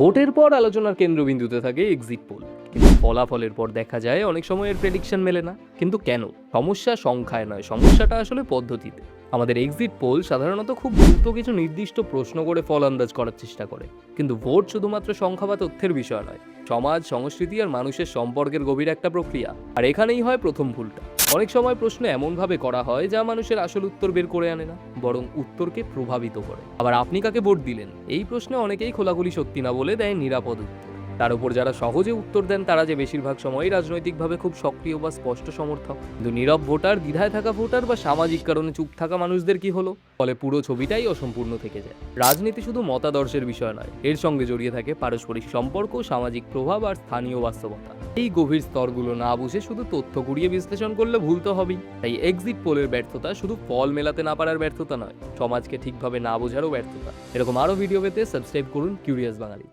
ভোটের পর আলোচনার কেন্দ্রবিন্দুতে থাকে এক্সিট পোল, কিন্তু ফলাফলের পর দেখা যায় অনেক সময় এর প্রেডিকশন মেলে না। কিন্তু কেন? সমস্যা সংখ্যায় নয়, সমস্যাটা আসলে পদ্ধতিতে। আমাদের এক্সিট পোল সাধারণত খুব দ্রুত কিছু নির্দিষ্ট প্রশ্ন করে ফল আন্দাজ করার চেষ্টা করে, কিন্তু ভোট শুধুমাত্র সংখ্যা বা তথ্যের বিষয় নয়, সমাজ, সংস্কৃতি আর মানুষের সম্পর্কের গভীর একটা প্রক্রিয়া। আর এখানেই হয় প্রথম ভুলটা। অনেক সময় প্রশ্ন এমনভাবে করা হয় যা মানুষের আসল উত্তর বের করে আনে না, বরং উত্তরকে প্রভাবিত করে। আবার আপনি কাকে ভোট দিলেন এই প্রশ্নে অনেকেই খোলাখুলি সত্যি না বলে দেয় নিরাপদ উত্তর। তার উপর যারা সহজে উত্তর দেন তারা যে বেশিরভাগ সময়ই রাজনৈতিকভাবে খুব সক্রিয় বা স্পষ্ট সমর্থক। কিন্তু নীরব ভোটার, দ্বিধায় থাকা ভোটার বা সামাজিক কারণে চুপ থাকা মানুষদের কি হলো? ফলে পুরো ছবিটাই অসম্পূর্ণ থেকে যায়। রাজনীতি শুধু মতাদর্শের বিষয় নয়, এর সঙ্গে জড়িয়ে থাকে পারস্পরিক সম্পর্ক, সামাজিক প্রভাব আর স্থানীয় বাস্তবতা। এই গভীর স্তরগুলো না বুঝে শুধু তথ্য কুড়িয়ে বিশ্লেষণ করলে ভুল তো হবেই। তাই এক্সিট পোলের ব্যর্থতা শুধু ফল মেলাতে না পারার ব্যর্থতা নয়, সমাজকে ঠিকভাবে না বোঝারও ব্যর্থতা। এরকম আরও ভিডিও পেতে সাবস্ক্রাইব করুন কিউরিয়াস বাঙালি।